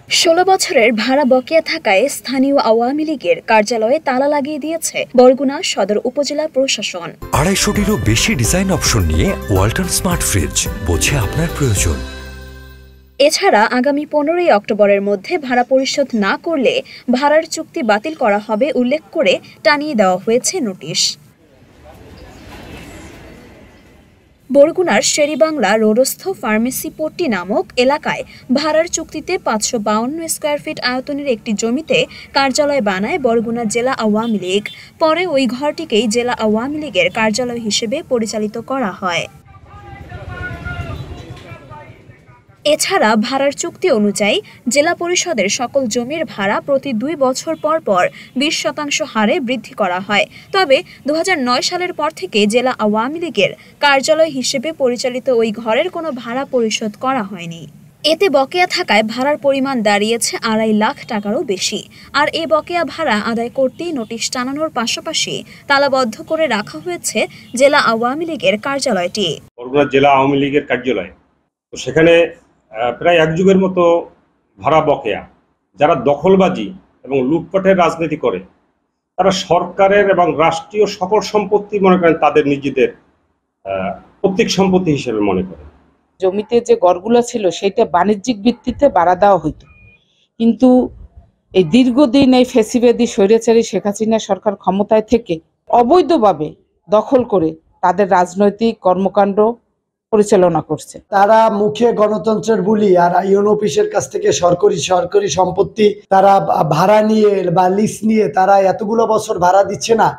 16 বছরের ভাড়া বকেয়া থাকায় স্থানীয় আওয়ামী লীগের কার্যালয়ে তালা লাগিয়ে দিয়েছে বরগুনা সদর উপজেলা প্রশাসন। 250-টিরও বেশি ডিজাইন অপশন নিয়ে ওয়ালটন স্মার্ট ফ্রিজ, বোঝে আপনার প্রয়োজন। এছাড়া আগামী 15ই অক্টোবরের মধ্যে ভাড়া পরিশোধ না করলে ভাড়ার চুক্তি বাতিল করা হবে উল্লেখ করে টানিয়ে দেওয়া হয়েছে নোটিশ। বরগুনার শেরিবাংলা রোডস্থ ফার্মেসি পট্টি নামক এলাকায় ভাড়ার চুক্তিতে 552 স্কয়ার ফিট আয়তনের একটি জমিতে কার্যালয় বানায় বরগুনা জেলা আওয়ামী লীগ। পরে ওই ঘরটিকেই জেলা আওয়ামী লীগের কার্যালয় হিসেবে পরিচালিত করা হয়। এছাড়া ভাড়ার চুক্তি অনুযায়ী জেলা পরিষদের সকল জমির ভাড়া প্রতি 2 বছর পর পর 20% হারে বৃদ্ধি করা হয়। তবে 2009 সালের পর থেকে জেলা আওয়ামী লীগের কার্যালয় হিসেবে পরিচালিত ওই ঘরের কোনো ভাড়া পরিশোধ করা হয়নি। এতে বকেয়া থাকায় ভাড়ার পরিমাণ দাঁড়িয়েছে 2.5 লাখ টাকারও বেশি। আর এই বকেয়া ভাড়া আদায় করতেই নোটিশ টানানোর পাশাপাশি তালাবদ্ধ করে রাখা হয়েছে জেলা আওয়ামী লীগের কার্যালয়টি। বরগুনা জেলা আওয়ামী লীগের কার্যালয়, তো সেখানে প্রায় 1 যুগের মতো ভাড়া বকেয়া, যারা দখলবাজি এবং লুটপাটের রাজনীতি করে, তারা সরকারের এবং রাষ্ট্রীয় সকল সম্পত্তি মনে করেন তাদের নিজেদের প্রত্যেক সম্পত্তি হিসেবে মনে করে। জমিতে যে গড়গুলো ছিল সেটা বাণিজ্যিক ভিত্তিতে ভাড়া দেওয়া হইতো, কিন্তু এই দীর্ঘদিন এই ফ্যাসিবাদী স্বৈরাচারী শেখ হাসিনা সরকার ক্ষমতায় থেকে অবৈধভাবে দখল করে তাদের রাজনৈতিক কর্মকাণ্ড পরিচালনা করছে। তারা মুখে গণতন্ত্রের বুলি আর ইউনো অফিসের কাছ থেকে সরকারি সম্পত্তি তারা ভাড়া নিয়ে বা লিজ নিয়ে তারা এতগুলো বছর ভাড়া দিচ্ছে না।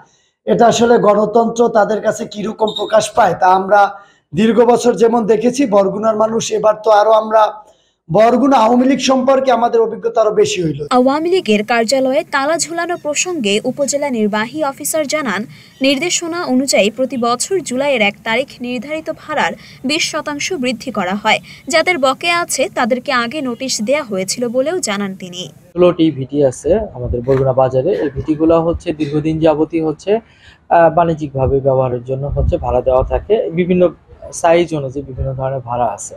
এটা আসলে গণতন্ত্র তাদের কাছে কিরকম প্রকাশ পায় তা আমরা দীর্ঘ বছর যেমন দেখেছি। বরগুনার মানুষ এবার তো আরো আমরা বরগুনা আওয়ামী লীগ সম্পর্কে আমাদের অভিজ্ঞতা আরো বেশি হইল। আওয়ামী লীগের কার্যালয়ে তালা ঝুলানো প্রসঙ্গে উপজেলা নির্বাহী অফিসার জানান, নির্দেশনা অনুযায়ী প্রতি বছর জুলাইয়ের 1 তারিখ নির্ধারিত ভাড়ার 20% বৃদ্ধি করা হয়। যাদের বকেয়া আছে তাদেরকে আগে নোটিশ দেয়া হয়েছিল বলেও জানান তিনি। 16টি ভিটি আছে আমাদের বরগুনা বাজারে। এই ভিটিগুলো হচ্ছে দীর্ঘদিন যাবতই হচ্ছে বাণিজ্যিকভাবে ব্যবহারের জন্য হচ্ছে ভাড়া দেওয়া থাকে। বিভিন্ন সাইজ অনুযায়ী বিভিন্ন ধরনের ভাড়া আছে।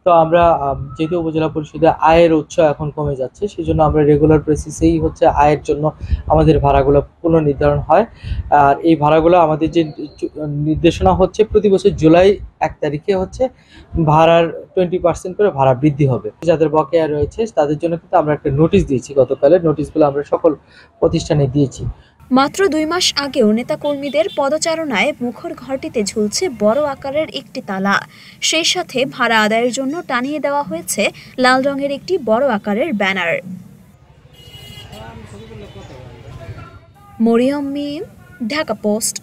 তো আমরা যেহেতু উপজেলা পরিষদে আয়ের উৎস এখন কমে যাচ্ছে, সেই জন্য আমরা রেগুলার বেসিসেই হচ্ছে আয়ের জন্য আমাদের ভাড়াগুলো পুনর্নির্ধারণ হয়। আর এই ভাড়াগুলো আমাদের যে নির্দেশনা হচ্ছে প্রতি বছর জুলাই 1 তারিখে হচ্ছে ভাড়ার 20% করে ভাড়া বৃদ্ধি হবে। যাদের বকেয়া রয়েছে তাদের জন্য কিন্তু আমরা একটা নোটিশ দিয়েছি। গতকালে নোটিশগুলো আমরা সকল প্রতিষ্ঠানে দিয়েছি। মাত্র 2 মাস আগেও নেতাকর্মীদের পদচারণায় মুখর ঘরটিতে ঝুলছে বড় আকারের একটি তালা। সেই সাথে ভাড়া আদায়ের জন্য টানিয়ে দেওয়া হয়েছে লাল রঙের একটি বড় আকারের ব্যানার। মরিয়ম মিম, ঢাকা পোস্ট।